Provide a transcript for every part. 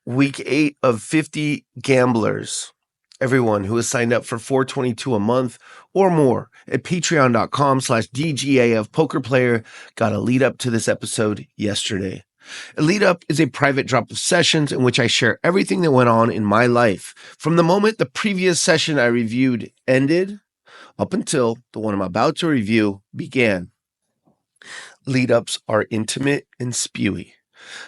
Week 8 of 50 gamblers. Everyone who has signed up for $4.22 a month or more at patreon.com/DGAF poker player got a lead up to this episode yesterday. A lead up is a private drop of sessions in which I share everything that went on in my life from the moment the previous session I reviewed ended up until the one I'm about to review began. Lead ups are intimate and spewy.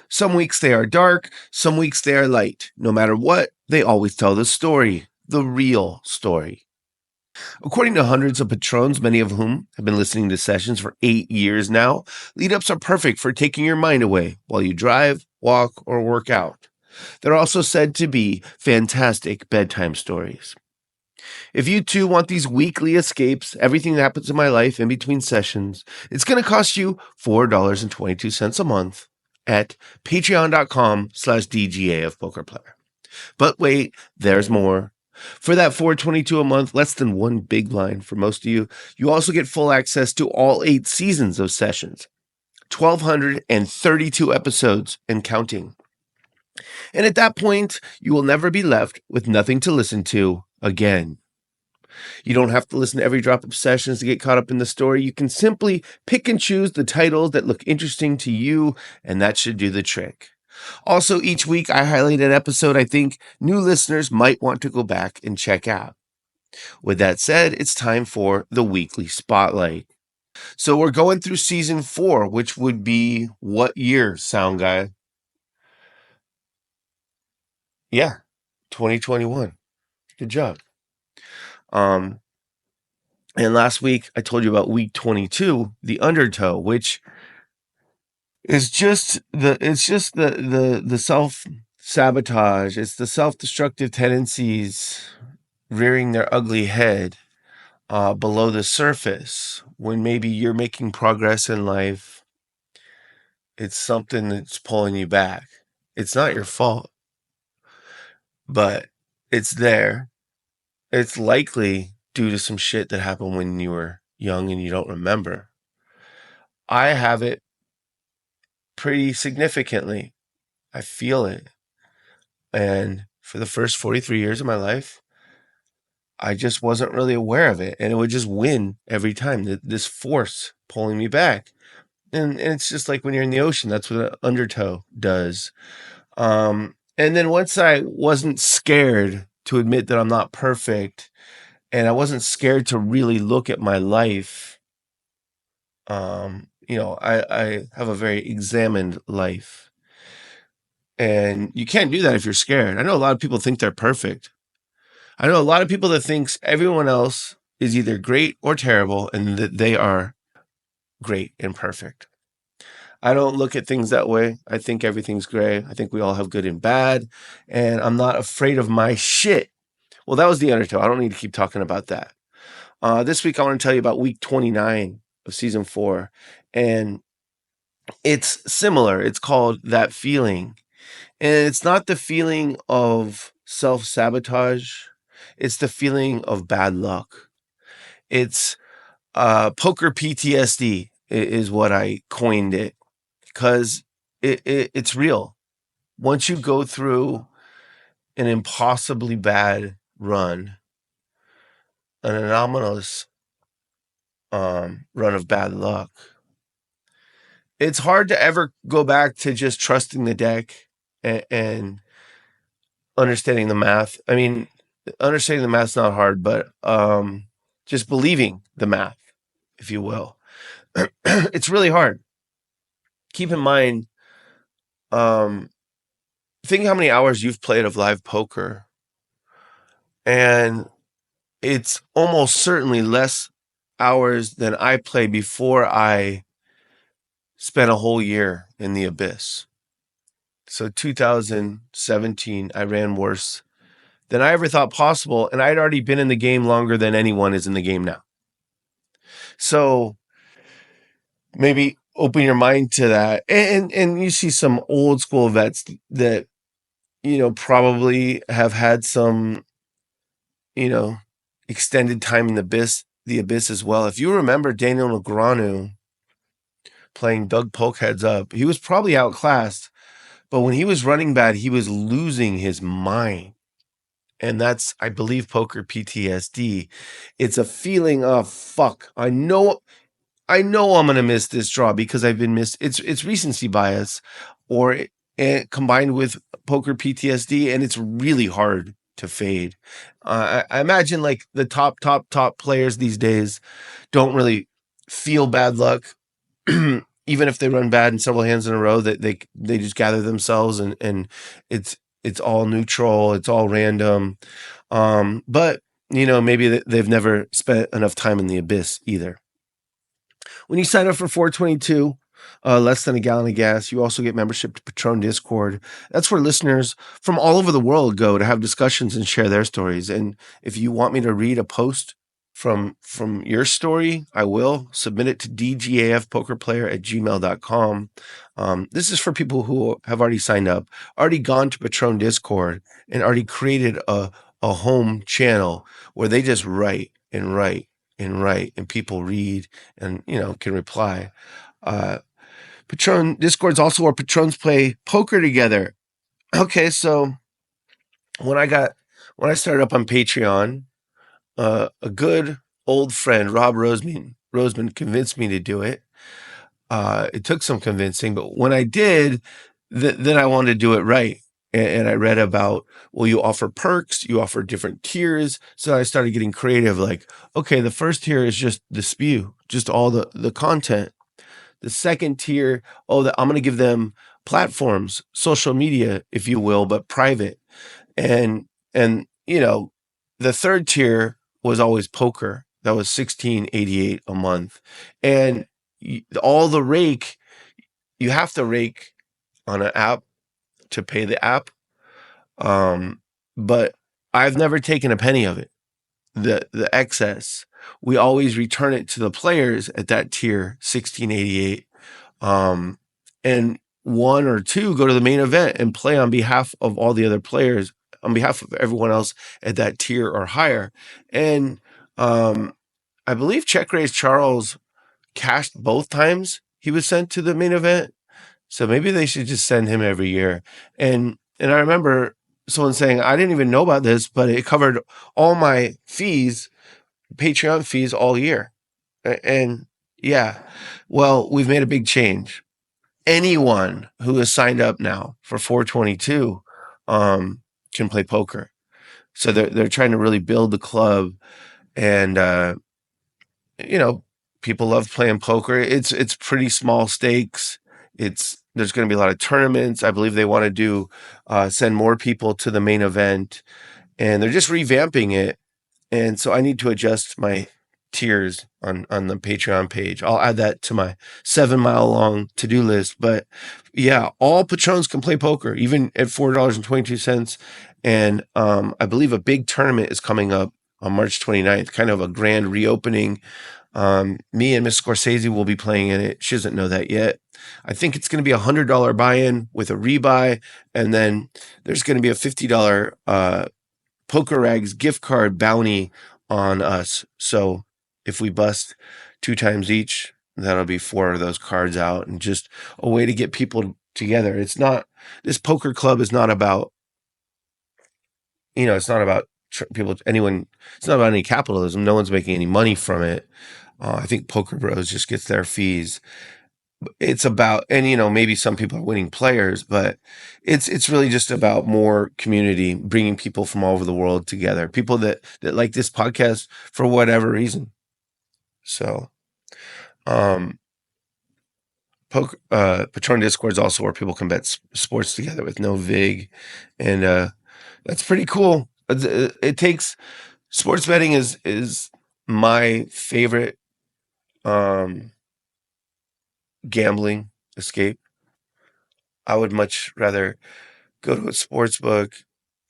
Some weeks they are dark, some weeks they are light. No matter what, they always tell the story, the real story. According to hundreds of patrons, many of whom have been listening to sessions for 8 years now, lead-ups are perfect for taking your mind away while you drive, walk, or work out. They're also said to be fantastic bedtime stories. If you too want these weekly escapes, everything that happens in my life in between sessions, it's going to cost you $4.22 a month at patreon.com/DGAF poker player. But wait, there's more. For that $4.22 a month, less than one big line for most of you, you also get full access to all 8 seasons of sessions, 1,232 episodes and counting. And at that point, you will never be left with nothing to listen to again. You don't have to listen to every drop of sessions to get caught up in the story. You can simply pick and choose the titles that look interesting to you, and that should do the trick. Also, each week I highlight an episode I think new listeners might want to go back and check out. With that said, it's time for the weekly spotlight. So we're going through season 4, which would be what year, sound guy? Yeah, 2021. Good job. And last week I told you about week 22, the undertow, which is just the self-sabotage. It's the self-destructive tendencies rearing their ugly head below the surface when maybe you're making progress in life. It's something that's pulling you back. It's not your fault, but it's there. It's likely due to some shit that happened when you were young and you don't remember. I have it pretty significantly. I feel it. And for the first 43 years of my life, I just wasn't really aware of it. And it would just win every time, this force pulling me back. And it's just like when you're in the ocean, that's what an undertow does. And then once I wasn't scared to admit that I'm not perfect, and I wasn't scared to really look at my life, I have a very examined life. And you can't do that if you're scared. I know a lot of people think they're perfect. I know a lot of people that thinks everyone else is either great or terrible and that they are great and perfect. I don't look at things that way. I think everything's gray. I think we all have good and bad, and I'm not afraid of my shit. Well, that was the undertow. I don't need to keep talking about that. This week, I want to tell you about week 29 of season 4, and it's similar. It's called That Feeling, and it's not the feeling of self-sabotage. It's the feeling of bad luck. It's poker PTSD is what I coined it, because it's real. Once you go through an impossibly bad run, an anomalous run of bad luck, it's hard to ever go back to just trusting the deck and understanding the math. I mean, understanding the math's not hard, but just believing the math, if you will. It's really hard. Keep in mind, think how many hours you've played of live poker, and it's almost certainly less hours than I played before I spent a whole year in the abyss. So 2017, I ran worse than I ever thought possible, and I'd already been in the game longer than anyone is in the game now. So maybe open your mind to that. And you see some old school vets that, probably have had some, extended time in the abyss as well. If you remember Daniel Negreanu playing Doug Polkheads Up, he was probably outclassed, But when he was running bad, he was losing his mind. And that's, I believe, poker PTSD. It's a feeling of fuck. I know I'm gonna miss this draw because I've been missed. It's recency bias, or combined with poker PTSD, and it's really hard to fade. I imagine like the top players these days don't really feel bad luck, even if they run bad in several hands in a row. That they just gather themselves, and it's all neutral, it's all random. But maybe they've never spent enough time in the abyss either. When you sign up for 422, less than a gallon of gas, you also get membership to Patron Discord. That's where listeners from all over the world go to have discussions and share their stories. And if you want me to read a post from your story, I will submit it to dgafpokerplayer@gmail.com. This is for people who have already signed up, already gone to Patron Discord, and already created a home channel where they just write and write and write, and people read and can reply. Patron Discord is also where patrons play poker together. Okay, so when I started up on Patreon, a good old friend, Rob Roseman convinced me to do it. It took some convincing, but when I did, then I wanted to do it right. And I read about, well, you offer perks, you offer different tiers. So I started getting creative. Like, okay, the first tier is just the spew, just all the content. The second tier, I'm going to give them platforms, social media, if you will, but private. And the third tier was always poker. That was $16.88 a month. And all the rake, you have to rake on an app to pay the app. But I've never taken a penny of it. The excess, we always return it to the players at that tier, $16.88. And one or two go to the main event and play on behalf of all the other players, on behalf of everyone else at that tier or higher. And I believe Check Raise Charles cashed both times he was sent to the main event. So maybe they should just send him every year. And I remember someone saying, I didn't even know about this, but it covered all my fees, Patreon fees all year. And yeah, well, we've made a big change. Anyone who is signed up now for 422 can play poker. So they're trying to really build the club, and people love playing poker. It's pretty small stakes. There's going to be a lot of tournaments. I believe they want to do send more people to the main event, and they're just revamping it. And so I need to adjust my tiers on the Patreon page. I'll add that to my 7-mile long to-do list. But yeah, all patrons can play poker, even at $4.22. And I believe a big tournament is coming up on March 29th, kind of a grand reopening. Me and Miss Scorsese will be playing in it. She doesn't know that yet. I think it's going to be $100 buy-in with a rebuy, and then there's going to be a $50 Poker Rags gift card bounty on us. So if we bust 2 times each, that'll be 4 of those cards out, and just a way to get people together. This poker club is not about, it's not about anyone. It's not about any capitalism. No one's making any money from it. I think Poker Bros just gets their fees. It's about, and maybe some people are winning players, but it's really just about more community, bringing people from all over the world together, people that like this podcast for whatever reason. So Patron Discord is also where people can bet sports together with no vig, and that's pretty cool. It takes, sports betting is my favorite gambling escape. I would much rather go to a sports book,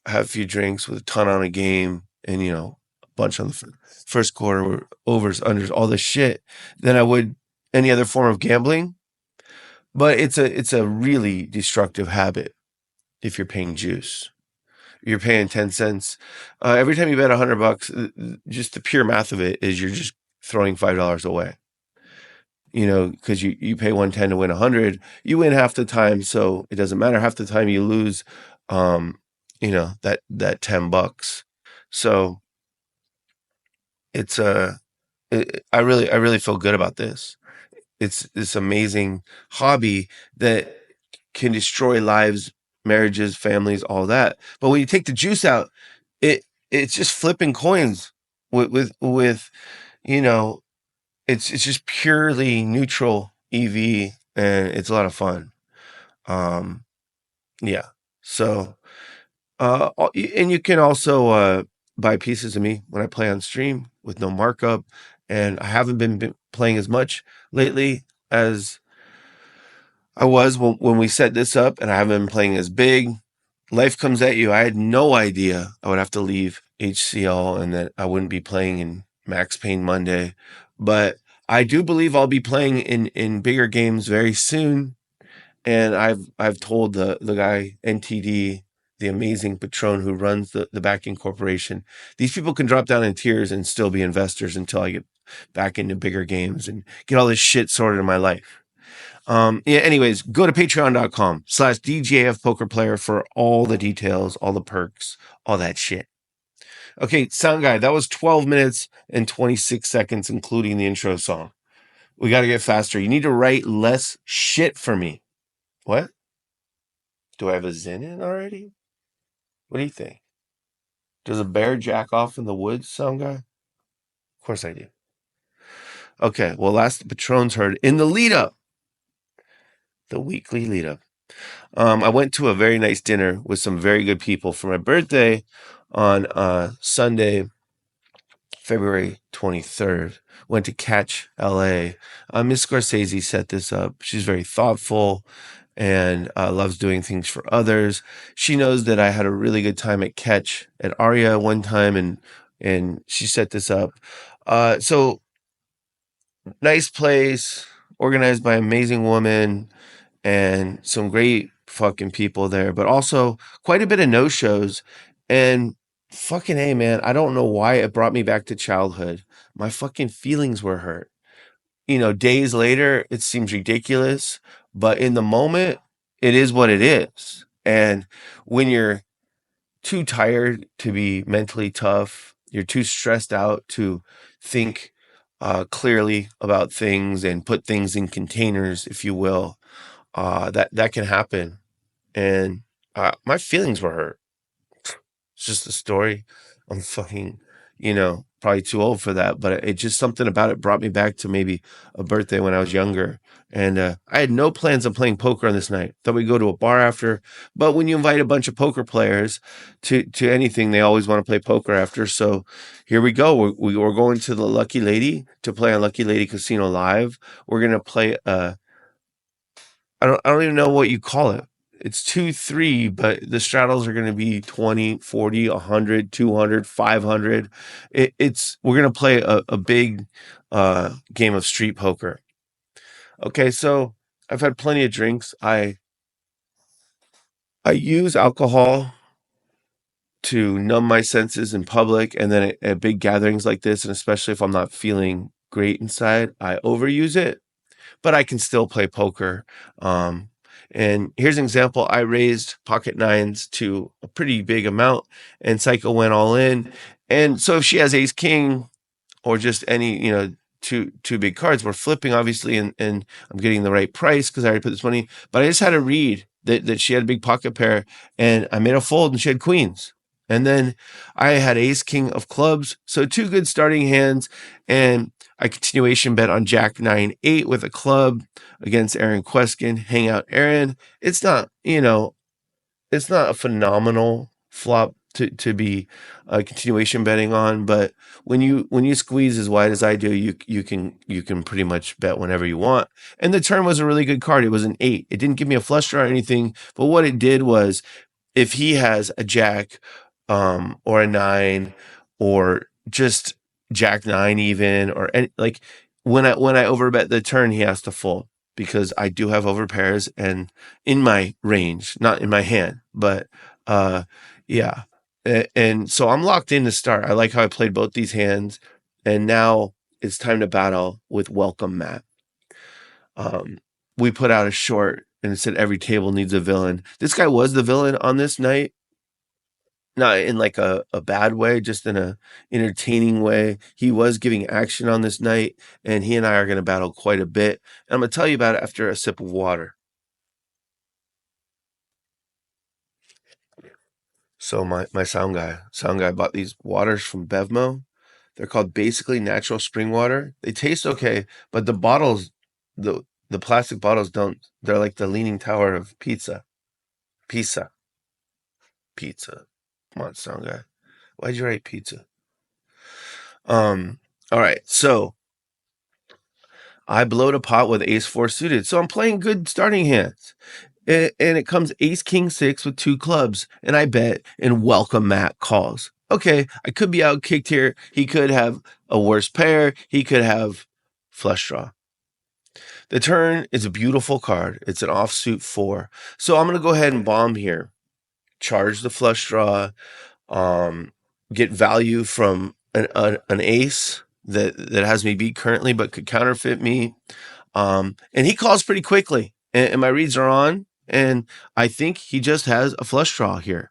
have a few drinks with a ton on a game, and a bunch on the first quarter, overs, unders, all this shit, than I would any other form of gambling. But it's a really destructive habit if you're paying juice. You're paying 10 cents every time you bet $100. Just the pure math of it is you're just throwing $5 away. because you pay 110 to win 100. You win half the time, so it doesn't matter. Half the time you lose, that $10. So it's I really feel good about this. It's this amazing hobby that can destroy lives, marriages, families, all that. But when you take the juice out, it's just flipping coins with you know, it's just purely neutral EV, and it's a lot of fun. Um, yeah. So, and you can also buy pieces of me when I play on stream with no markup. And I haven't been playing as much lately as I was when we set this up, and I haven't been playing as big. Life comes at you. I had no idea I would have to leave HCL and that I wouldn't be playing in Max Payne Monday. But I do believe I'll be playing in bigger games very soon. And I've told the guy NTD, the amazing patron who runs the backing corporation, these people can drop down in tears and still be investors until I get back into bigger games and get all this shit sorted in my life. Yeah, anyways, go to patreon.com/DGAF poker player for all the details, all the perks, all that shit. Okay, sound guy, that was 12 minutes and 26 seconds, including the intro song. We got to get faster. You need to write less shit for me. What? Do I have a Zen in already? What do you think? Does a bear jack off in the woods, sound guy? Of course I do. Okay, well, last the patrons heard in the lead up, the weekly lead up. I went to a very nice dinner with some very good people for my birthday on Sunday, February 23rd. Went to Catch LA. Miss Scorsese set this up. She's very thoughtful and loves doing things for others. She knows that I had a really good time at Catch at Aria one time, and she set this up. So nice place, organized by an amazing woman, and some great fucking people there, but also quite a bit of no-shows. And fucking A, man, I don't know why it brought me back to childhood. My fucking feelings were hurt. Days later, it seems ridiculous, but in the moment, it is what it is. And when you're too tired to be mentally tough, you're too stressed out to think clearly about things and put things in containers, if you will, that can happen. And my feelings were hurt. It's just a story. I'm fucking, probably too old for that, but it just something about it brought me back to maybe a birthday when I was younger. And I had no plans on playing poker on this night. Thought we'd go to a bar after, but when you invite a bunch of poker players to anything, they always want to play poker after. So here we go. We're going to the Lucky Lady to play on Lucky Lady Casino Live. We're gonna play I don't even know what you call it. It's 2-3, but the straddles are going to be 20, 40, 100, 200, 500. We're going to play a big game of street poker. Okay, so I've had plenty of drinks. I use alcohol to numb my senses in public, and then at big gatherings like this, and especially if I'm not feeling great inside, I overuse it. But I can still play poker. And here's an example. I raised pocket nines to a pretty big amount, and Psycho went all in. And so if she has ace king or just any, two big cards, we're flipping obviously, and I'm getting the right price because I already put this money. But I just had to read that she had a big pocket pair, and I made a fold, and she had queens. And then I had ace king of clubs, so two good starting hands, and I continuation bet on Jack 9-8 with a club against Aaron Queskin. Hang out, Aaron. It's not a phenomenal flop to be continuation betting on, but when you squeeze as wide as I do, you can pretty much bet whenever you want. And the turn was a really good card. It was an 8. It didn't give me a flush draw or anything, but what it did was, if he has a jack or a 9 or just Jack 9 even, or any, like when I overbet the turn, he has to fold because I do have overpairs and in my range, not in my hand, but yeah. And so I'm locked in to start. I like how I played both these hands, and now it's time to battle with Welcome Matt. Um, we put out a short and it said every table needs a villain. This guy was the villain on this night, not in like a bad way, just in a entertaining way. He was giving action on this night, and he and I are going to battle quite a bit. And I'm going to tell you about it after a sip of water. So my sound guy bought these waters from Bevmo. They're called basically natural spring water. They taste okay, but the bottles, the plastic bottles don't. They're like the leaning tower of pizza. Pizza. Pizza. Come on, sound guy. Why'd you write pizza? All right. So I blowed a pot with ace four suited. So I'm playing good starting hands. And it comes ace king six with two clubs. And I bet and welcome Matt calls. Okay, I could be out kicked here. He could have a worse pair. He could have flush draw. The turn is a beautiful card. It's an offsuit four. So I'm going to go ahead and bomb here. Charge the flush draw. Get value from an ace that has me beat currently, but could counterfeit me. And he calls pretty quickly, and my reads are on, and I think he just has a flush draw here.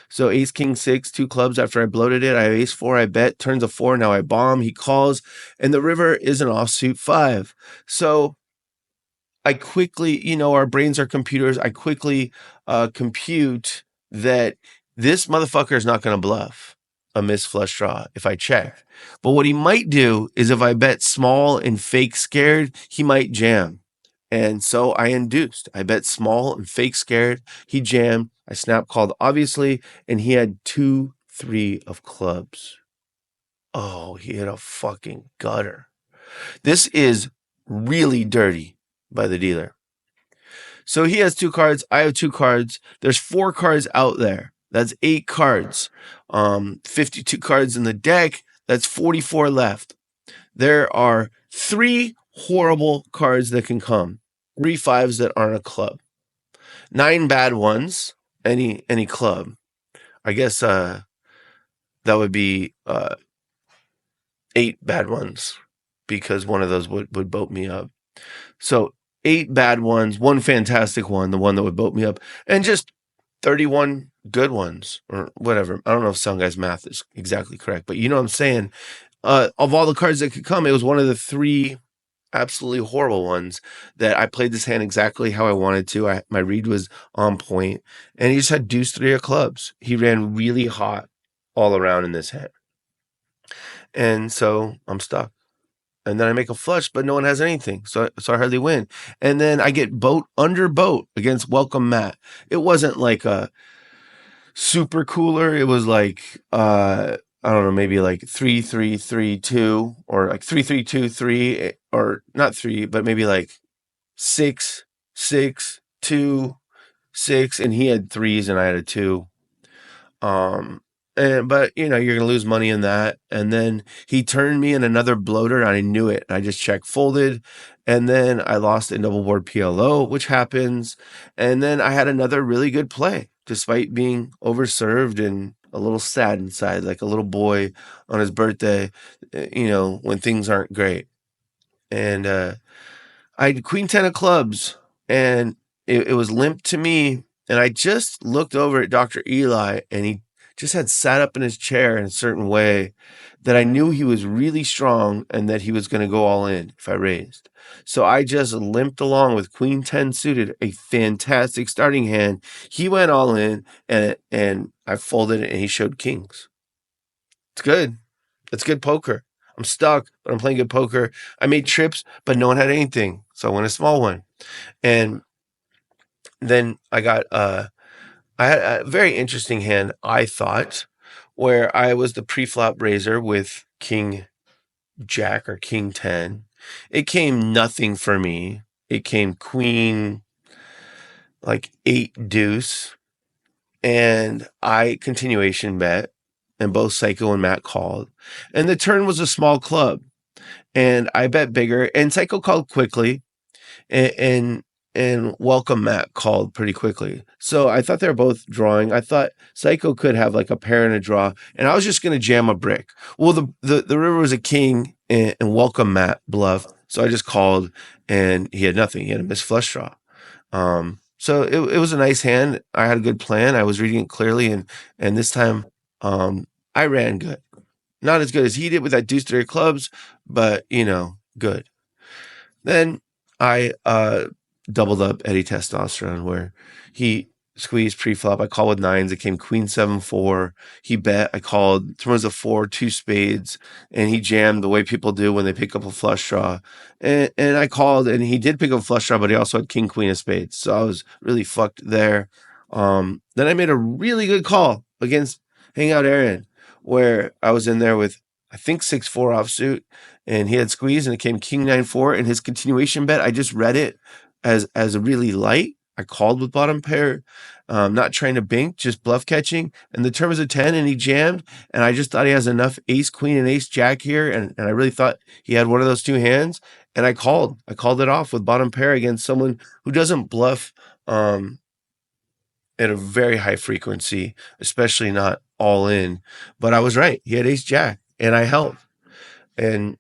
So ace king six, two clubs after I bloated it. I have ace four, I bet, turns a four, now I bomb, he calls, and the river is an offsuit five. So I quickly, our brains are computers. I quickly compute that this motherfucker is not going to bluff a missed flush draw if I check. But what he might do is if I bet small and fake scared, he might jam. And so I induced. I bet small and fake scared. He jammed. I snap called, obviously, and he had 2-3 of clubs. Oh, he hit a fucking gutter. This is really dirty by the dealer. So he has 2 cards. I have 2 cards. There's 4 cards out there. That's 8 cards. 52 cards in the deck. That's 44 left. There are 3 horrible cards that can come. 3 5s that aren't a club. 9 bad ones. Any club. I guess that would be 8 bad ones because one of those would boat me up. So 8 bad ones, 1 fantastic one, the one that would boat me up, and just 31 good ones or whatever. I don't know if Sound Guy's math is exactly correct, but you know what I'm saying? Of all the cards that could come, it was one of the 3 absolutely horrible ones that I played this hand exactly how I wanted to. My read was on point, and he just had deuce 3 of clubs. He ran really hot all around in this hand. And so I'm stuck. And then I make a flush, but no one has anything. So I hardly win. And then I get boat under boat against Welcome Matt. It wasn't like a super cooler. It was like, I don't know, maybe like 3-3-3-2 or like 3-3-2-3 or not 3, but maybe like 6-6-2-6. And he had 3s and I had a 2. But you're going to lose money in that. And then he turned me in another bloater and I knew it. I just check folded. And then I lost in double board PLO, which happens. And then I had another really good play despite being overserved and a little sad inside, like a little boy on his birthday, when things aren't great. And I had queen 10 of clubs and it was limp to me. And I just looked over at Dr. Eli and he just had sat up in his chair in a certain way that I knew he was really strong and that he was going to go all in if I raised. So I just limped along with queen 10 suited, a fantastic starting hand. He went all in and I folded it and he showed kings. It's good. It's good poker. I'm stuck, but I'm playing good poker. I made trips, but no one had anything. So I won a small one. And then I had a very interesting hand, I thought, where I was the pre-flop raiser with King Jack or King 10. It came nothing for me. It came Queen, like 8 deuce. And I continuation bet. And both Psycho and Matt called. And the turn was a small club. And I bet bigger. And Psycho called quickly. And Welcome Matt called pretty quickly. So I thought they were both drawing. I thought Psycho could have like a pair and a draw, and I was just going to jam a brick. Well, the river was a king, and Welcome Matt bluffed. So I just called, and he had nothing. He had a missed flush draw. So it was a nice hand. I had a good plan. I was reading it clearly, and this time, I ran good. Not as good as he did with that deuce three of clubs, but good. Then I doubled up Eddie Testosterone, where he squeezed pre-flop. I called with nines. It came queen 7-4. He bet. I called. Turn was a 4, 2 spades, and he jammed the way people do when they pick up a flush draw. And I called, and he did pick up a flush draw, but he also had king queen of spades. So I was really fucked there. Then I made a really good call against Hangout Aaron, where I was in there with, I think, 6-4 offsuit, and he had squeezed, and it came king 9-4. And his continuation bet, I just read it as a really light. I called with bottom pair, not trying to bink, just bluff catching. And the turn was a 10, and he jammed. And I just thought he has enough ace queen and ace jack here, and I really thought he had one of those two hands. And I called it off with bottom pair against someone who doesn't bluff at a very high frequency, especially not all in. But I was right. He had ace jack, and I helped. And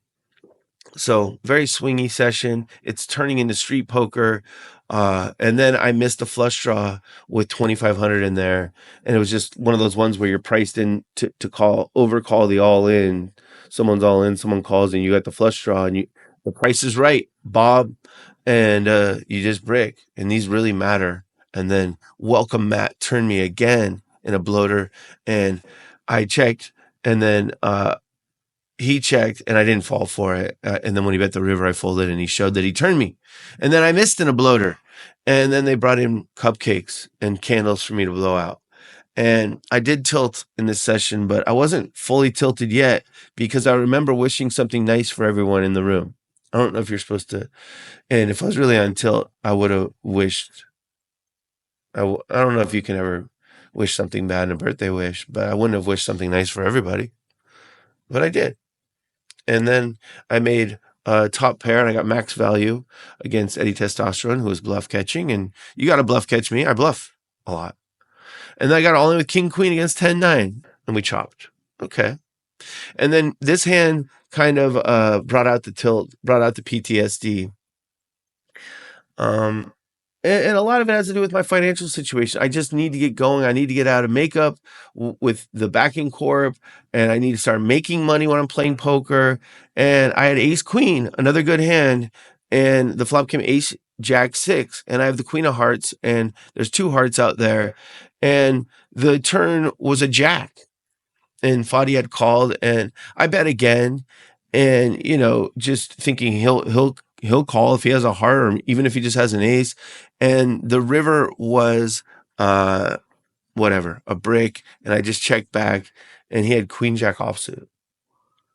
so very swingy session. It's turning into street poker. And then I missed a flush draw with 2,500 in there. And it was just one of those ones where you're priced in to overcall the all in. Someone's all in, someone calls, and you got the flush draw, and the price is right, Bob. And you just brick. And these really matter. And then Welcome Matt turned me again in a bloater, and I checked, and then he checked, and I didn't fall for it. And then when he bet the river, I folded, and he showed that he turned me. And then I missed in a bloater. And then they brought in cupcakes and candles for me to blow out. And I did tilt in this session, but I wasn't fully tilted yet, because I remember wishing something nice for everyone in the room. I don't know if you're supposed to. And if I was really on tilt, I would have wished. I don't know if you can ever wish something bad in a birthday wish, but I wouldn't have wished something nice for everybody. But I did. And then I made a top pair, and I got max value against Eddie Testosterone, who was bluff catching. And you got to bluff catch me. I bluff a lot. And then I got all in with king queen against 10-9, and we chopped. Okay. And then this hand kind of brought out the tilt, brought out the PTSD. And a lot of it has to do with my financial situation. I just need to get going. I need to get out of makeup with the backing corp, and I need to start making money when I'm playing poker. And I had ace queen, another good hand, and the flop came ace jack 6, and I have the queen of hearts, and there's 2 hearts out there, and the turn was a jack, and Fadi had called, and I bet again, and just thinking he'll call if he has a heart, or even if he just has an ace. And the river was whatever, a brick, and I just checked back, and he had queen jack offsuit.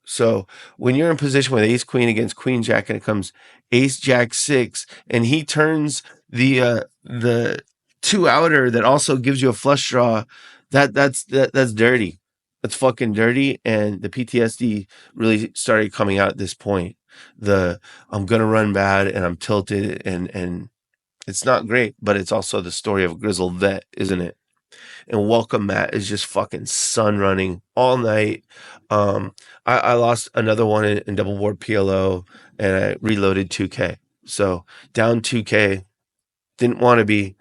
So when you're in position with ace queen against queen jack, and it comes ace jack 6, and he turns the 2 outer that also gives you a flush draw, that's dirty. That's fucking dirty. And the PTSD really started coming out at this point. I'm gonna run bad, and I'm tilted, and it's not great, but it's also the story of a grizzled vet, isn't it? And Welcome Matt is just fucking sun running all night. I lost another one in double board PLO, and I reloaded 2K. So down 2K. Didn't want to be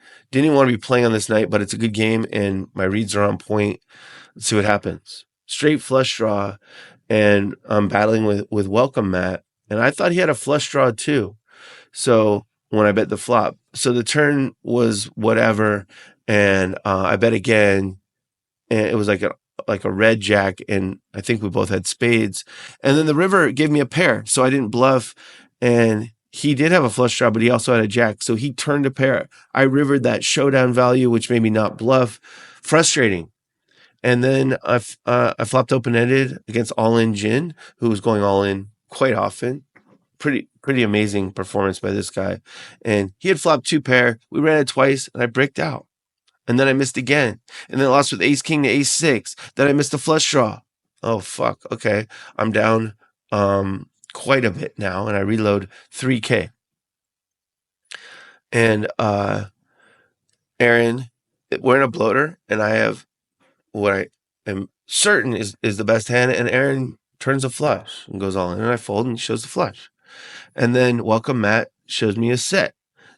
playing on this night, but it's a good game, and my reads are on point. Let's see what happens. Straight flush draw, and I'm battling with Welcome Matt, and I thought he had a flush draw too. So when I bet the flop, so the turn was whatever, and I bet again, and it was like a red jack, and I think we both had spades, and then the river gave me a pair, so I didn't bluff, and he did have a flush draw, but he also had a jack, so he turned a pair. I rivered that showdown value, which made me not bluff. Frustrating. And then I flopped open-ended against all-in Jin, who was going all in quite often. Pretty amazing performance by this guy. And he had flopped 2 pair. We ran it twice, and I bricked out. And then I missed again. And then I lost with ace king to ace 6. Then I missed a flush draw. Oh, fuck. Okay. I'm down quite a bit now, and I reload 3K. And Aaron, we're in a bloater, and I have what I am certain is the best hand, and Aaron turns a flush and goes all in, and I fold, and he shows the flush. And then Welcome Matt shows me a set.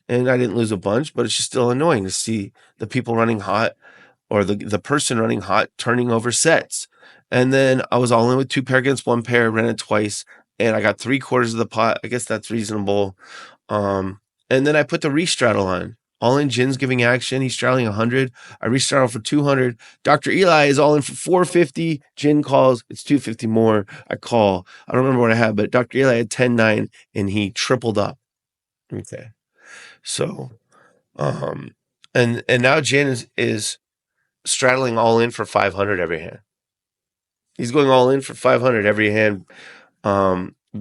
And I didn't lose a bunch, but it's just still annoying to see the people running hot or the person running hot turning over sets. And then I was all in with 2 pair against 1 pair, ran it twice, and I got 3/4 of the pot. I guess that's reasonable. And then I put the restraddle on. All in Jin's giving action. He's straddling 100. I restraddle for 200. Dr. Eli is all in for 450. Jin calls. It's 250 more. I call. I don't remember what I had, but Dr. Eli had 10-9 and he tripled up. Okay. So, and now Jin is straddling all in for 500 every hand. He's going all in for 500 every hand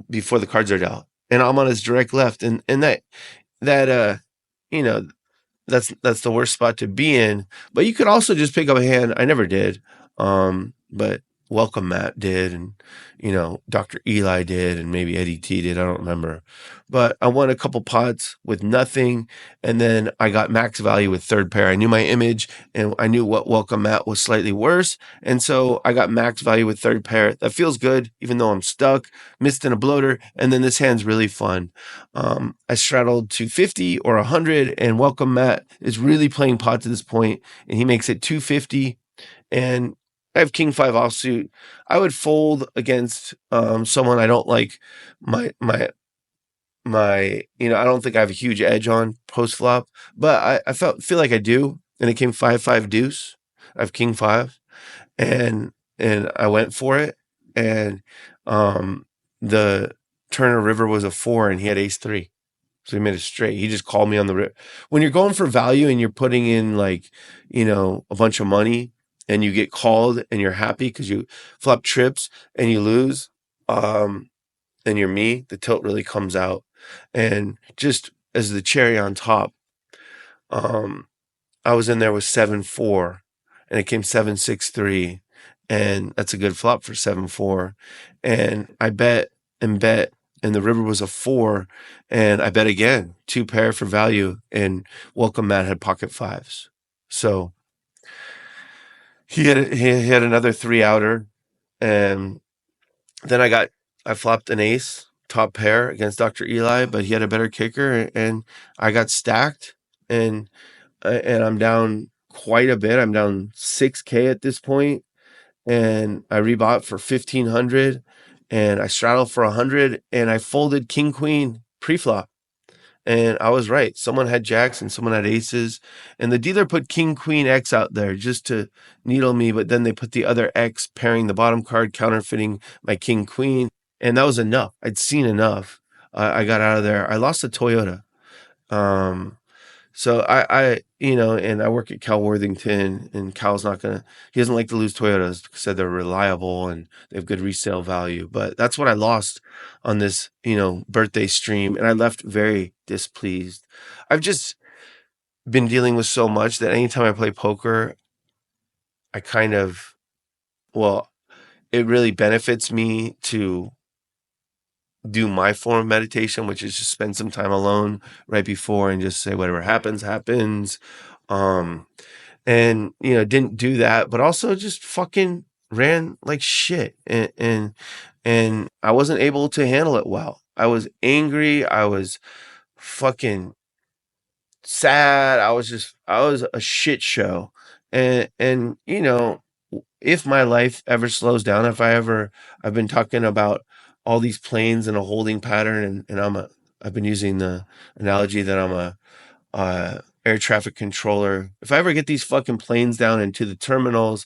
before the cards are dealt. And I'm on his direct left. And that you know, that's the worst spot to be in. But you could also just pick up a hand. I never did. But Welcome Matt did, and Dr. Eli did, and maybe Eddie T did. I don't remember. But I won a couple pots with nothing, and then I got max value with third pair. I knew my image, and I knew what Welcome Matt was slightly worse, and so I got max value with third pair. That feels good, even though I'm stuck, missed in a bloater, and then this hand's really fun. I straddled 250 or 100, and Welcome Matt is really playing pot to this point, and he makes it 250, and I have King 5 offsuit. I would fold against someone I don't like my I don't think I have a huge edge on post flop, but I feel like I do, and it came 5-5 deuce. I have King 5, and I went for it, and the Turner River was a 4, and he had ace 3. So he made it straight. He just called me on the river. When you're going for value and you're putting in a bunch of money, and you get called and you're happy because you flop trips and you lose, and you're me, the tilt really comes out. And just as the cherry on top, I was in there with 7-4, and it came 7-6-3, and that's a good flop for 7-4. And I bet, and the river was a 4, and I bet again, 2 pair for value, and Welcome Matt had pocket 5s. So he had another 3-outer, and then I flopped an ace top pair against Dr. Eli, but he had a better kicker, and I got stacked, and I'm down quite a bit. I'm down 6K at this point, and I rebought for 1,500, and I straddled for 100, and I folded King Queen pre-flop. And I was right. Someone had jacks and someone had aces. And the dealer put King Queen X out there just to needle me. But then they put the other X pairing the bottom card, counterfeiting my King Queen. And that was enough. I'd seen enough. I got out of there. I lost a Toyota. So and I work at Cal Worthington, and Cal's he doesn't like to lose Toyotas because they're reliable and they have good resale value. But that's what I lost on this, birthday stream. And I left very displeased. I've just been dealing with so much that anytime I play poker, I it really benefits me to do my form of meditation, which is just spend some time alone right before and just say whatever happens. And didn't do that, but also just fucking ran like shit, and I wasn't able to handle it well. I was angry. I was fucking sad. I was a shit show. And if my life ever slows down, I've been talking about all these planes in a holding pattern, and I've been using the analogy that I'm a air traffic controller. If I ever get these fucking planes down into the terminals,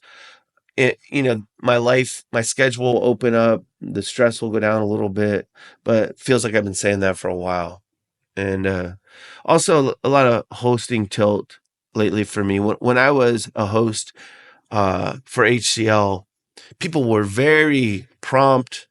my schedule will open up, the stress will go down a little bit, but it feels like I've been saying that for a while. And also a lot of hosting tilt lately for me. When I was a host for HCL, people were very prompt,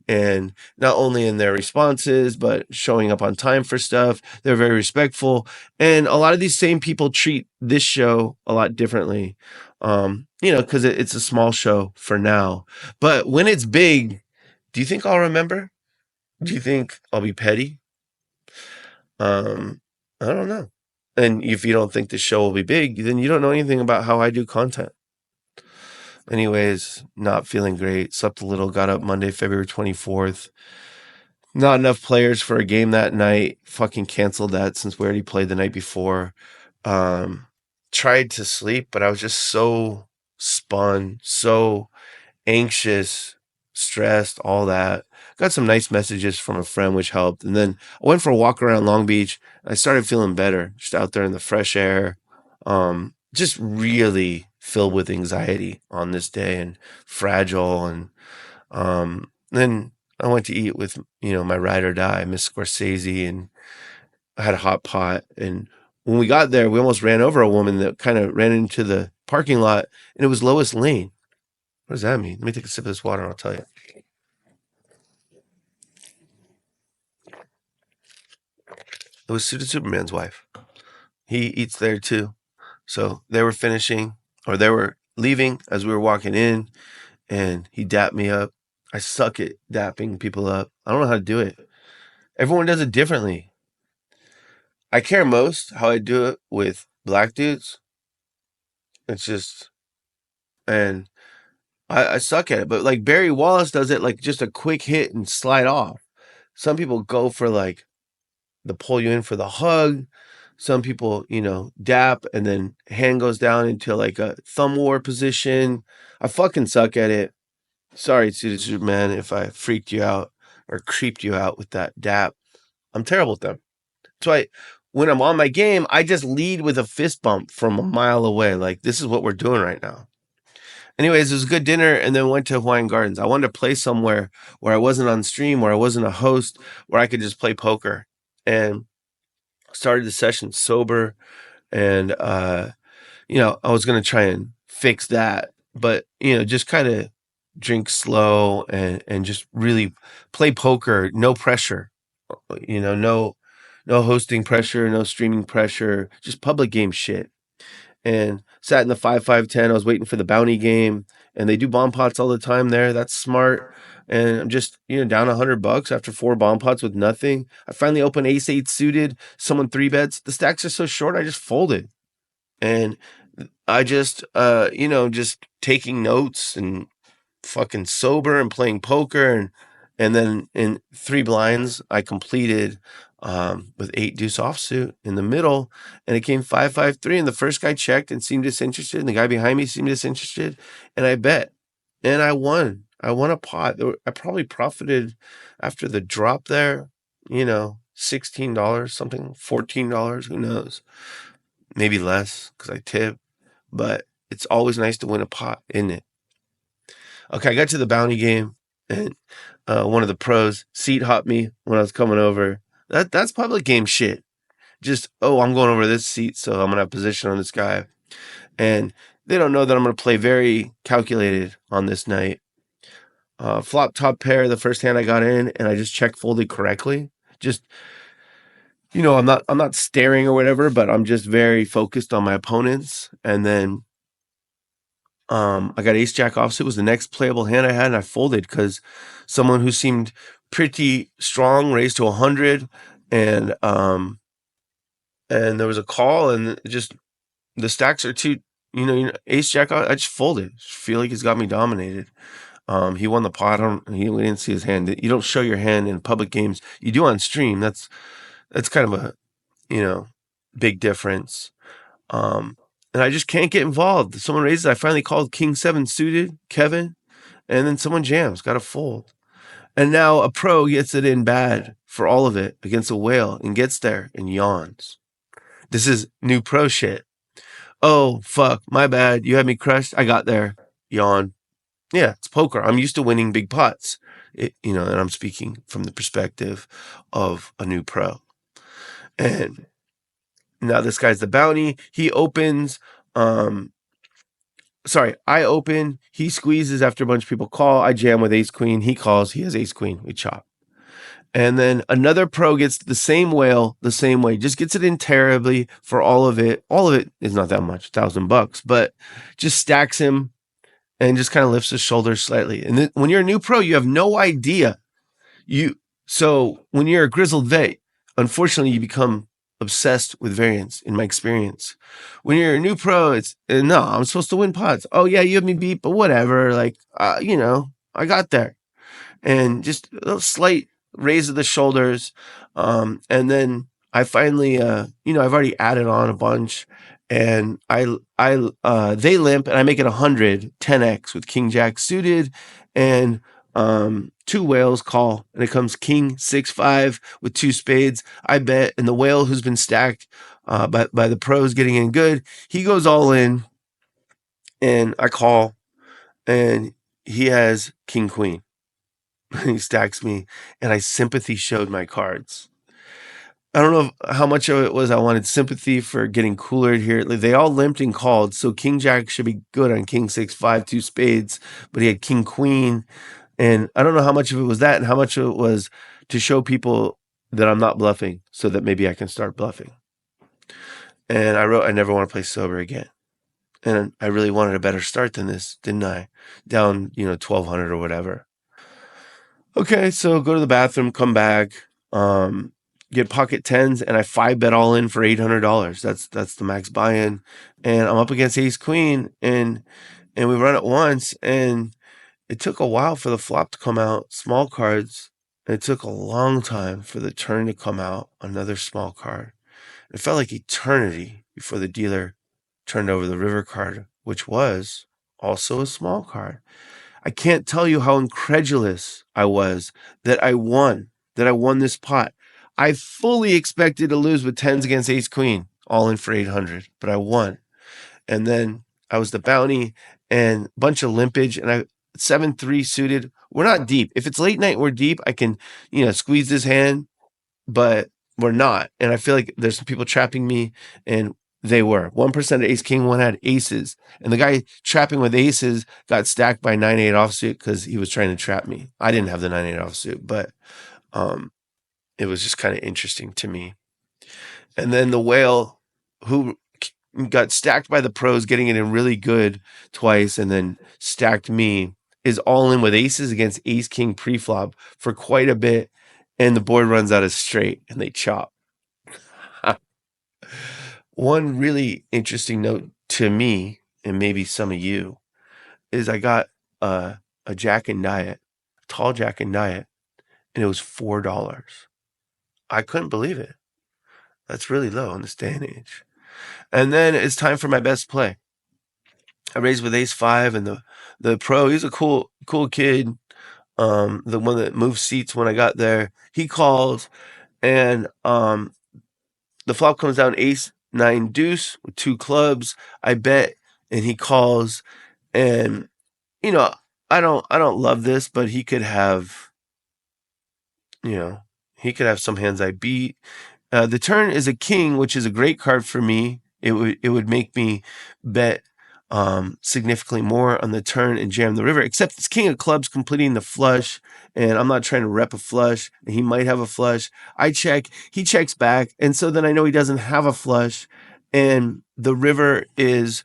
and not only in their responses, but showing up on time for stuff. They're very respectful. And a lot of these same people treat this show a lot differently, because it's a small show for now. But when it's big, do you think I'll remember? Do you think I'll be petty? I don't know. And if you don't think the show will be big, then you don't know anything about how I do content. Anyways, not feeling great. Slept a little, got up Monday, February 24th. Not enough players for a game that night. Fucking canceled that since we already played the night before. Um, Tried to sleep, but I was just so spun, so anxious, stressed, all that. Got some nice messages from a friend, which helped. And then I went for a walk around Long Beach. I started feeling better, just out there in the fresh air. Just really filled with anxiety on this day and fragile. And then I went to eat with, my ride or die, Miss Scorsese, and I had a hot pot. And when we got there, we almost ran over a woman that kind of ran into the parking lot, and it was Lois Lane. What does that mean? Let me take a sip of this water and I'll tell you. It was Suited Superman's wife. He eats there too. So they were finishing, or they were leaving as we were walking in, and he dapped me up. I suck at dapping people up. I don't know how to do it. Everyone does it differently. I care most how I do it with black dudes. It's just, and I suck at it. But like Barry Wallace does it like just a quick hit and slide off. Some people go for like the pull you in for the hug. Some people, dap and then hand goes down into like a thumb war position. I fucking suck at it. Sorry, Suited Superman, if I freaked you out or creeped you out with that dap. I'm terrible at them. That's why when I'm on my game, I just lead with a fist bump from a mile away. Like, this is what we're doing right now. Anyways, it was a good dinner, and then went to Hawaiian Gardens. I wanted to play somewhere where I wasn't on stream, where I wasn't a host, where I could just play poker. And started the session sober, and I was gonna try and fix that, but just kind of drink slow and just really play poker, no pressure, no hosting pressure, no streaming pressure, just public game shit. And sat in the 5-5-10. I was waiting for the bounty game, and they do bomb pots all the time there. That's smart. And I'm just, down $100 after 4 bomb pots with nothing. I finally opened ace 8 suited. Someone 3-bets. The stacks are so short, I just folded. And I just, just taking notes and fucking sober and playing poker. And then in 3 blinds, I completed with 8 deuce offsuit in the middle, and it came 5-5-3. And the first guy checked and seemed disinterested, and the guy behind me seemed disinterested, and I bet, and I won. I won a pot. I probably profited after the drop there, $16 something, $14, who knows, maybe less because I tip, but it's always nice to win a pot, isn't it? Okay, I got to the bounty game, and one of the pros seat hopped me when I was coming over. That's public game shit. Just, I'm going over this seat, so I'm gonna have position on this guy, and they don't know that I'm gonna play very calculated on this night. Flop top pair the first hand I got in, and I just check folded correctly. Just, I'm not staring or whatever, but I'm just very focused on my opponents, and then I got ace jack offsuit was the next playable hand I had, and I folded because someone who seemed pretty strong raised to 100, and there was a call, and just the stacks are too, ace jack. I just folded. Just feel like he's got me dominated. He won the pot. We didn't see his hand. You don't show your hand in public games. You do on stream. That's kind of a big difference. And I just can't get involved. Someone raises. I finally called King 7 suited, Kevin, and then someone jams. Got a fold. And now a pro gets it in bad for all of it against a whale and gets there and yawns. This is new pro shit. Oh, fuck, my bad. You had me crushed. I got there. Yawn. Yeah, it's poker. I'm used to winning big pots. And I'm speaking from the perspective of a new pro. And now this guy's the bounty. He opens. I open. He squeezes after a bunch of people call. I jam with ace queen. He calls. He has ace queen. We chop. And then another pro gets the same whale the same way. Just gets it in terribly for all of it. All of it is not that much, $1,000, but just stacks him and just kind of lifts his shoulders slightly. And then when you're a new pro, you have no idea. So when you're a grizzled vet, unfortunately, you become obsessed with variance, in my experience. When you're a new pro, it's, no, I'm supposed to win pots. Oh, yeah, you have me beat, but whatever. Like, I got there. And just a little slight raise of the shoulders. And then I finally, I've already added on a bunch, and they limp, and I make it 100, 10x with King Jack suited, and two whales call, and it comes King 6-5 with two spades. I bet, and the whale who's been stacked by the pros getting in good, he goes all in, and I call, and he has King Queen. He stacks me, and I sympathy showed my cards. I don't know how much of it was I wanted sympathy for getting cooler here. Like, they all limped and called, so King Jack should be good on King 6-5, two spades, but he had King Queen, and I don't know how much of it was that and how much of it was to show people that I'm not bluffing, so that maybe I can start bluffing. And I wrote, I never want to play sober again. And I really wanted a better start than this, didn't I? Down, 1,200 or whatever. Okay, so go to the bathroom, come back, get pocket tens, and I 5-bet all in for $800. That's the max buy-in, and I'm up against Ace Queen, and we run it once, and it took a while for the flop to come out, small cards. And it took a long time for the turn to come out, another small card. It felt like eternity before the dealer turned over the river card, which was also a small card. I can't tell you how incredulous I was that I won this pot. I fully expected to lose with tens against Ace Queen, all in for 800, but I won. And then I was the bounty and a bunch of limpage, and I 7-3 suited. We're not deep. If it's late night, we're deep. I can, squeeze this hand, but we're not. And I feel like there's some people trapping me, and they were. 1% of Ace King, one had aces. And the guy trapping with aces got stacked by 9-8 offsuit because he was trying to trap me. I didn't have the 9-8 offsuit, but it was just kind of interesting to me. And then the whale, who got stacked by the pros, getting it in really good twice, and then stacked me, is all in with aces against Ace King preflop for quite a bit. And the board runs out of straight, and they chop. One really interesting note to me, and maybe some of you, is I got a Jack and Diet, tall Jack and Diet, and it was $4. I couldn't believe it. That's really low in this day and age. And then it's time for my best play. I raised with Ace 5, and the pro, he's a cool kid. The one that moved seats when I got there, he calls, and the flop comes down Ace 9 deuce with two clubs. I bet, and he calls, and I don't love this, but he could have, some hands I beat. The turn is a king, which is a great card for me. It would make me bet significantly more on the turn and jam the river, except it's king of clubs completing the flush, and I'm not trying to rep a flush, and he might have a flush. I check, he checks back, and so then I know he doesn't have a flush, and the river is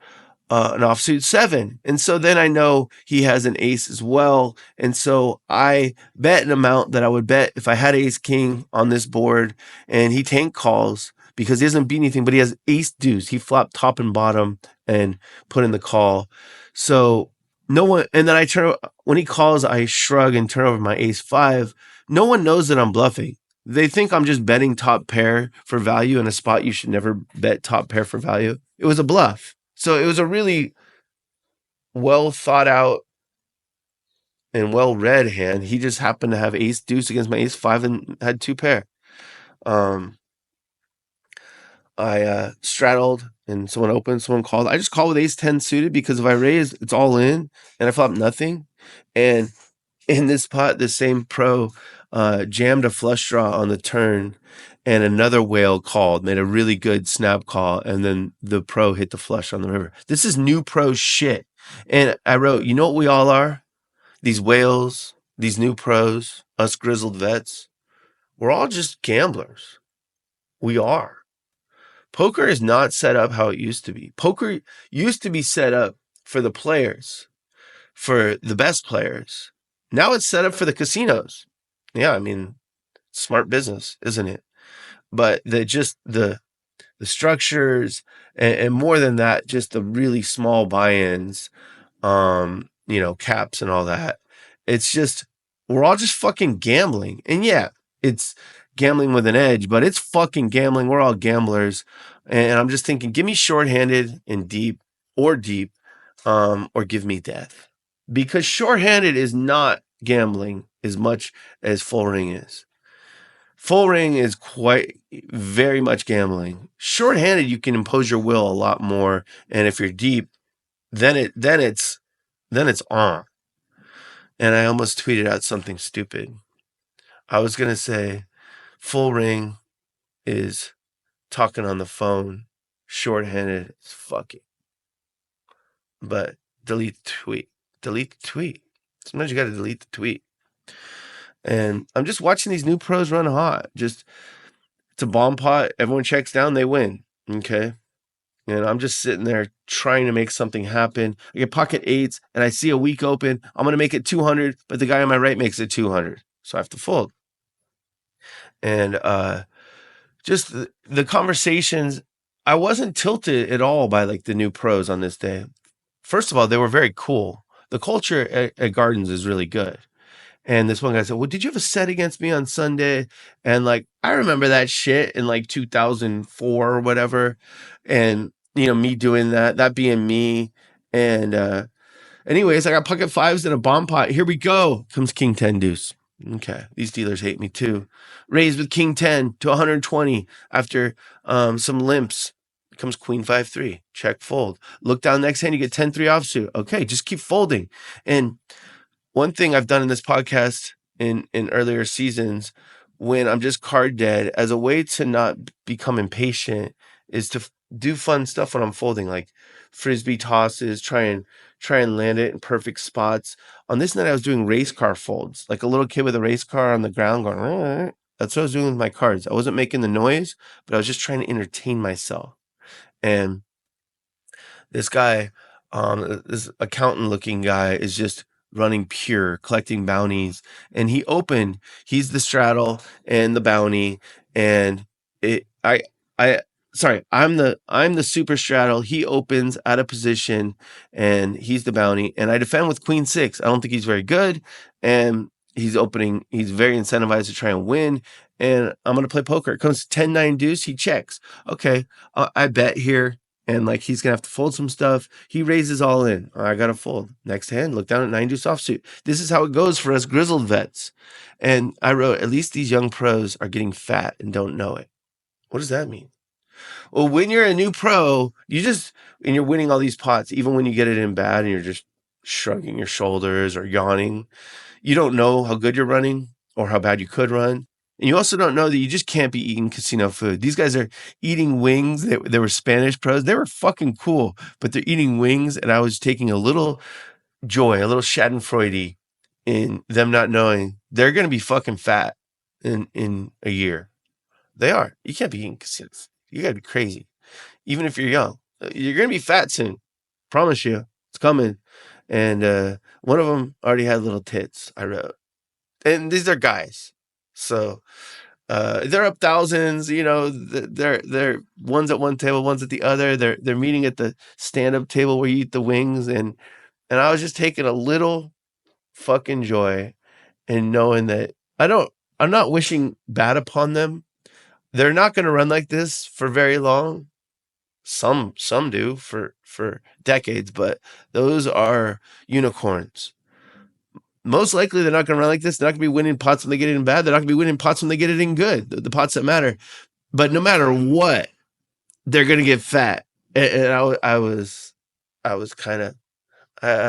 an offsuit 7, and so then I know he has an ace as well, and so I bet an amount that I would bet if I had Ace King on this board, and he tank calls because he doesn't beat anything, but he has Ace Deuce. He flopped top and bottom and put in the call. So no one, and then when he calls, I shrug and turn over my Ace 5. No one knows that I'm bluffing. They think I'm just betting top pair for value in a spot you should never bet top pair for value. It was a bluff. So it was a really well thought out and well read hand. He just happened to have Ace Deuce against my Ace 5 and had two pair. I straddled, and someone opened, someone called. I just call with Ace 10 suited because if I raise, it's all in, and I flop nothing. And in this pot, the same pro jammed a flush draw on the turn, and another whale called, made a really good snap call, and then the pro hit the flush on the river. This is new pro shit. And I wrote, you know what we all are? These whales, these new pros, us grizzled vets, we're all just gamblers. We are. Poker is not set up how it used to be. Poker used to be set up for the players, for the best players. Now it's set up for the casinos. Yeah, I mean, smart business, isn't it? But the structures, and more than that, just the really small buy-ins, caps and all that. It's just, we're all just fucking gambling. And yeah, it's gambling with an edge, but it's fucking gambling. We're all gamblers. And I'm just thinking, give me shorthanded and deep, or give me death. Because shorthanded is not gambling as much as full ring is. Full ring is quite very much gambling. Shorthanded, you can impose your will a lot more. And if you're deep, then it's on. And I almost tweeted out something stupid. I was gonna say full ring is talking on the phone. Shorthanded is fucking. But delete the tweet. Delete the tweet. Sometimes you gotta delete the tweet. And I'm just watching these new pros run hot. Just it's a bomb pot. Everyone checks down, they win. Okay. And I'm just sitting there trying to make something happen. I get pocket eights and I see a weak open. I'm going to make it 200, but the guy on my right makes it 200. So I have to fold. And just the conversations, I wasn't tilted at all by like the new pros on this day. First of all, they were very cool. The culture at Gardens is really good. And this one guy said, well, did you have a set against me on Sunday? And like, I remember that shit in like 2004 or whatever. And, me doing that being me. And anyways, I got pocket fives and a bomb pot. Here we go. Comes King 10 deuce. Okay. These dealers hate me too. Raised with King 10 to 120 after some limps. Comes Queen 5-3. Check fold. Look down next hand, you get 10-3 offsuit. Okay, just keep folding. And one thing I've done in this podcast in earlier seasons, when I'm just card dead, as a way to not become impatient, is to do fun stuff when I'm folding, like frisbee tosses, try and land it in perfect spots. On this night, I was doing race car folds, like a little kid with a race car on the ground going, "Rrr." That's what I was doing with my cards. I wasn't making the noise, but I was just trying to entertain myself. And this guy, this accountant looking guy, is just running pure, collecting bounties. And he's the straddle and the bounty. And I'm the super straddle. He opens out of position and he's the bounty. And I defend with Queen 6. I don't think he's very good. And he's opening, he's very incentivized to try and win. And I'm going to play poker. It comes 10-9 deuce. He checks. Okay. I bet here. And like he's gonna have to fold some stuff. He raises all in. I gotta fold. Next hand, look down at 9 deuce offsuit. This is how it goes for us grizzled vets. And I wrote, at least these young pros are getting fat and don't know it. What does that mean? Well, when you're a new pro, and you're winning all these pots, even when you get it in bad and you're just shrugging your shoulders or yawning, you don't know how good you're running or how bad you could run. And you also don't know that you just can't be eating casino food. These guys are eating wings. They were Spanish pros. They were fucking cool, but they're eating wings. And I was taking a little joy, a little schadenfreude in them not knowing they're going to be fucking fat in a year. They are. You can't be eating casinos. You got to be crazy. Even if you're young, you're going to be fat soon. Promise you. It's coming. And one of them already had little tits, I wrote. And these are guys. So they're up thousands, they're one's at one table, one's at the other. They're meeting at the stand-up table where you eat the wings. And I was just taking a little fucking joy in knowing that I'm not wishing bad upon them. They're not going to run like this for very long. Some do for decades, but those are unicorns. Most likely they're not going to run like this. They're not going to be winning pots when they get it in bad. They're not going to be winning pots when they get it in good, the pots that matter. But no matter what, they're going to get fat. And I had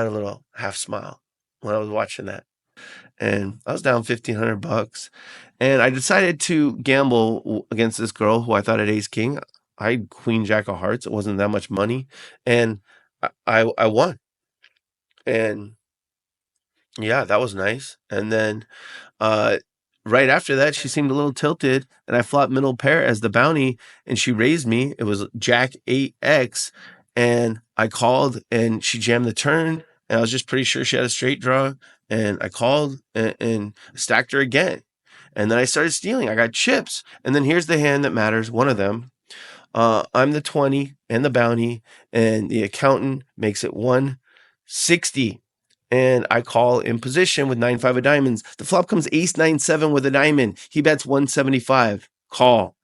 a little half smile when I was watching that. And I was down $1,500. And I decided to gamble against this girl who I thought had ace king. I had queen jack of hearts. It wasn't that much money. And I won. And yeah, that was nice. And then right after that, she seemed a little tilted, and I flopped middle pair as the bounty, and she raised me. It was Jack 8X, and I called, and she jammed the turn, and I was just pretty sure she had a straight draw, and I called and stacked her again. And then I started stealing. I got chips. And then here's the hand that matters, one of them. I'm the 20 and the bounty, and the accountant makes it 160. and I call in position with 9-5 of diamonds. The flop comes ace 9-7 with a diamond. He bets 175. Call.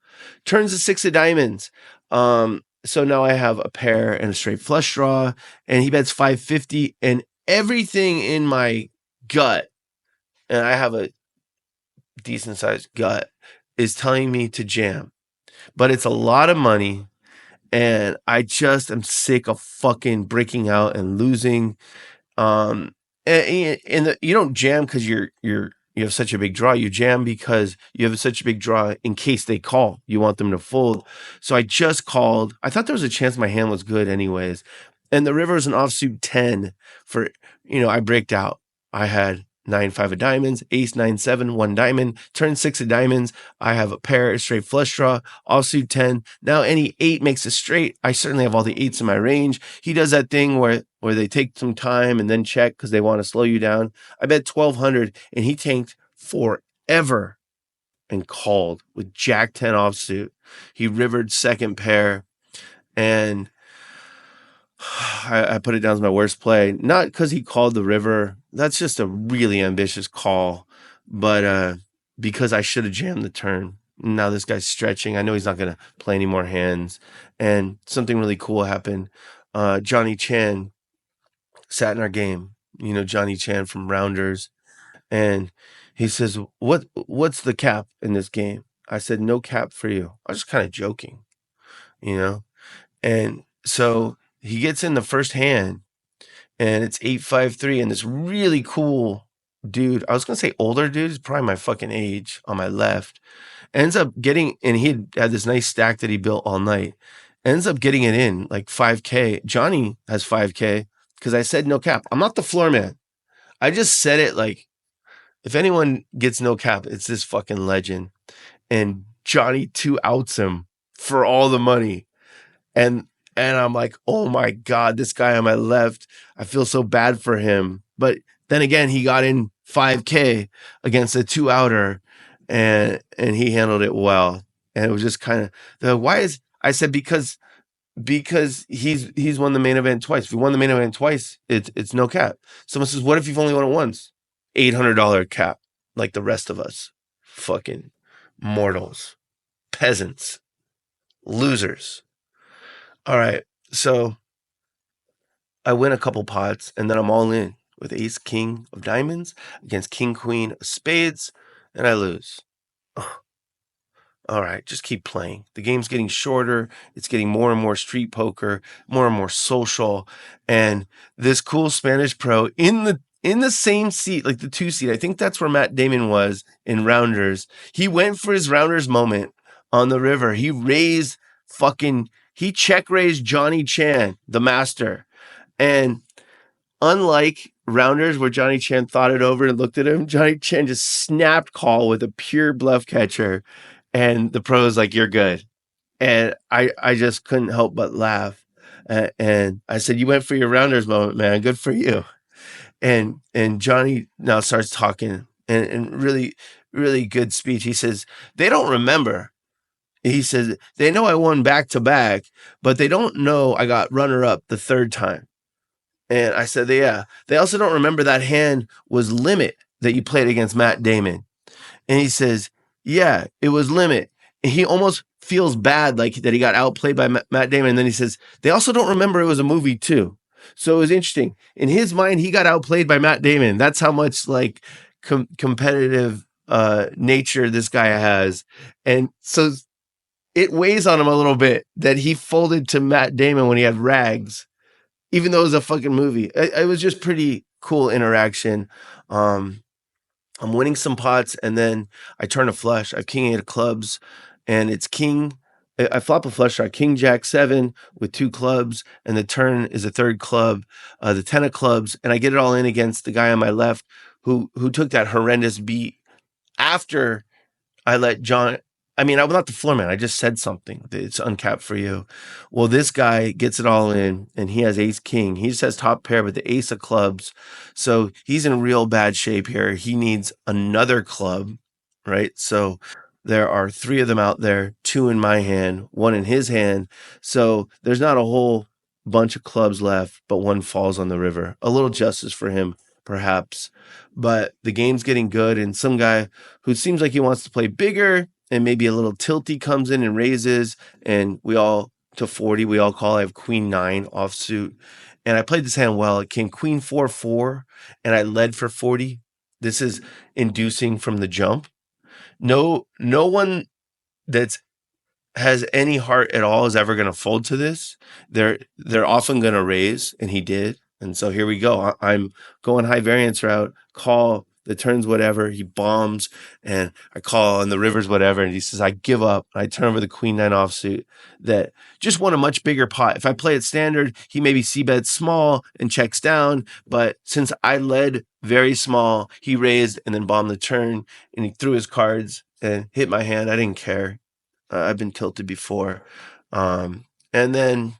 Turns to 6 of diamonds. So now I have a pair and a straight flush draw, and he bets 550, and everything in my gut, and I have a decent sized gut, is telling me to jam. But it's a lot of money, and I just am sick of fucking breaking out and losing. You don't jam because you have such a big draw. You jam because you have such a big draw in case they call. You want them to fold. So I just called. I thought there was a chance my hand was good anyways. And the river is an offsuit 10 for, I breaked out. I had 9-5 of diamonds, ace 9-7, one diamond, turn 6 of diamonds. I have a pair, a straight flush draw, offsuit 10. Now any 8 makes a straight. I certainly have all the 8s in my range. He does that thing where they take some time and then check because they want to slow you down. I bet 1,200, and he tanked forever and called with Jack 10 offsuit. He rivered second pair, and I put it down as my worst play. Not because he called the river. That's just a really ambitious call. But because I should have jammed the turn. Now this guy's stretching. I know he's not going to play any more hands. And something really cool happened. Johnny Chan sat in our game. Johnny Chan from Rounders. And he says, what's the cap in this game? I said, no cap for you. I was just kind of joking, And so he gets in the first hand, and it's 8-5-3, and this really cool dude, I was going to say older dude, he's probably my fucking age, on my left, ends up getting, and he had this nice stack that he built all night, ends up getting it in, like 5K. Johnny has 5K, because I said no cap. I'm not the floor man. I just said it like, if anyone gets no cap, it's this fucking legend. And Johnny 2-outs him for all the money. And I'm like, oh my God, this guy on my left, I feel so bad for him. But then again, he got in 5K against a 2-outer, and he handled it well. And it was just kind of I said, because he's won the main event twice. If you won the main event twice, it's no cap. Someone says, what if you've only won it once? $800 cap, like the rest of us. Fucking mortals, peasants, losers. All right, so I win a couple pots, and then I'm all in with ace king of diamonds against king queen of spades, and I lose. All right, just keep playing. The game's getting shorter. It's getting more and more street poker, more and more social. And this cool Spanish pro in the same seat, like the 2 seat, I think that's where Matt Damon was in Rounders. He went for his Rounders moment on the river. He check raised Johnny Chan, the master. And unlike Rounders, where Johnny Chan thought it over and looked at him, Johnny Chan just snapped call with a pure bluff catcher. And the pro's like, you're good. And I just couldn't help but laugh. And I said, you went for your Rounders moment, man. Good for you. And Johnny now starts talking, and really, really good speech. He says, they don't remember. He says, they know I won back to back, but they don't know I got runner up the third time. And I said, yeah. They also don't remember that hand was limit that you played against Matt Damon. And he says, yeah, it was limit. And he almost feels bad, like that he got outplayed by Matt Damon. And then he says, they also don't remember it was a movie too. So it was interesting. In his mind, he got outplayed by Matt Damon. That's how much like competitive nature this guy has. And so it weighs on him a little bit that he folded to Matt Damon when he had rags, even though it was a fucking movie. It was just pretty cool interaction. I'm winning some pots, and then I turn a flush. I have king 8 of clubs, and it's king. I flop a flush draw, king jack 7 with 2 clubs, and the turn is a third club, the 10 of clubs, and I get it all in against the guy on my left who took that horrendous beat after I let John. I mean, I'm not the floor man. I just said something. It's uncapped for you. Well, this guy gets it all in, and he has ace king. He just has top pair, but the ace of clubs. So he's in real bad shape here. He needs another club, right? So there are 3 of them out there, 2 in my hand, 1 in his hand. So there's not a whole bunch of clubs left, but 1 falls on the river. A little justice for him perhaps. But the game's getting good, and some guy who seems like he wants to play bigger and maybe a little tilty comes in and raises, and we all to 40, we all call. I have queen 9 offsuit. And I played this hand well. It came queen 4-4, and I led for 40. This is inducing from the jump. No one that's has any heart at all is ever going to fold to this. They're often going to raise, and he did. And so here we go. I'm going high variance route, call the turns whatever. He bombs, and I call on the rivers whatever. And he says, I give up. I turn over the queen 9 offsuit that just won a much bigger pot. If I play it standard, he maybe c-bets small and checks down. But since I led very small, he raised and then bombed the turn, and he threw his cards and hit my hand. I didn't care. I've been tilted before. And then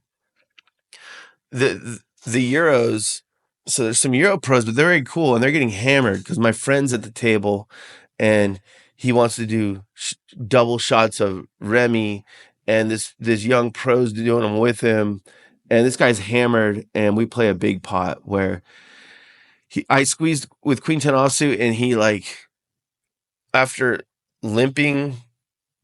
the Euros, so there's some Euro pros, but they're very cool, and they're getting hammered because my friend's at the table, and he wants to do double shots of Remy, and this young pro's doing them with him, and this guy's hammered, and we play a big pot where I squeezed with queen 10 offsuit, and he, like, after limping,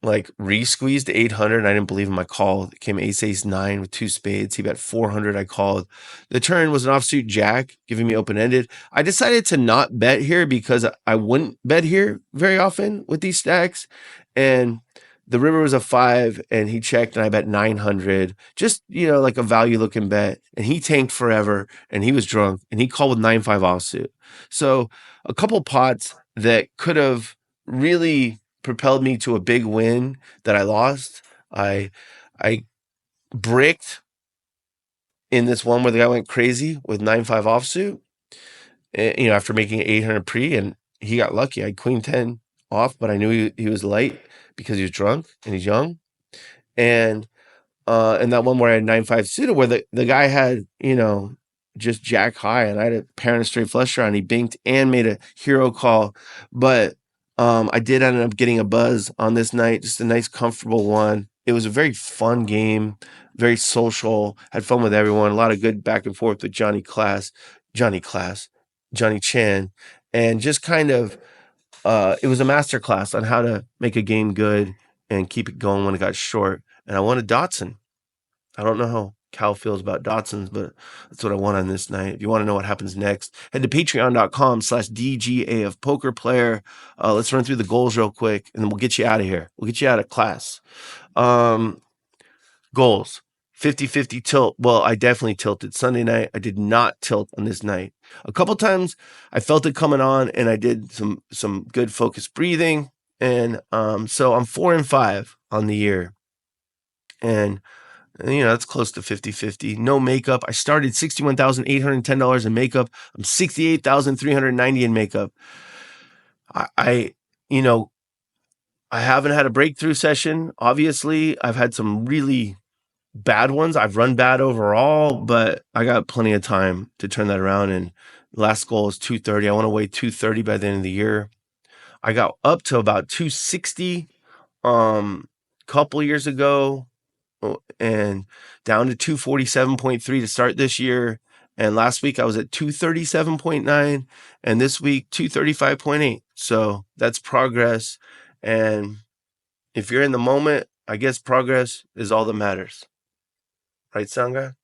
like, re-squeezed 800, and I didn't believe in my call. It came ace 9 with 2 spades. He bet 400. I called. The turn was an offsuit jack, giving me open-ended. I decided to not bet here because I wouldn't bet here very often with these stacks. And the river was a 5, and he checked, and I bet 900. Just, like a value-looking bet. And he tanked forever, and he was drunk, and he called with 9-5 offsuit. So a couple pots that could have really propelled me to a big win that I lost. I bricked in this one where the guy went crazy with 9-5 offsuit, after making 800 pre, and he got lucky. I had queen 10 off, but I knew he was light because he was drunk and he's young. And that one where I had 9-5 suited, where the guy had, just jack high, and I had a pair and a straight flush draw, and he binked and made a hero call. But I did end up getting a buzz on this night, just a nice, comfortable one. It was a very fun game, very social, had fun with everyone, a lot of good back and forth with Johnny Chan, and just kind of, it was a master class on how to make a game good and keep it going when it got short. And I won a Dotson. I don't know how Cal feels about Dotsons, but that's what I want on this night. If you want to know what happens next, head to patreon.com/DGAF poker player. Let's run through the goals real quick, and then we'll get you out of here. We'll get you out of class. Goals. 50-50 tilt. Well, I definitely tilted Sunday night. I did not tilt on this night. A couple times I felt it coming on, and I did some good focused breathing. And so I'm 4-5 on the year. And that's close to 50-50. No makeup. I started $61,810 in makeup. I'm $68,390 in makeup. I haven't had a breakthrough session. Obviously, I've had some really bad ones. I've run bad overall, but I got plenty of time to turn that around. And last goal is 230. I want to weigh 230 by the end of the year. I got up to about 260 couple years ago, and down to 247.3 to start this year. And last week I was at 237.9, and this week 235.8. So that's progress. And if you're in the moment, I guess progress is all that matters. Right, Sangha?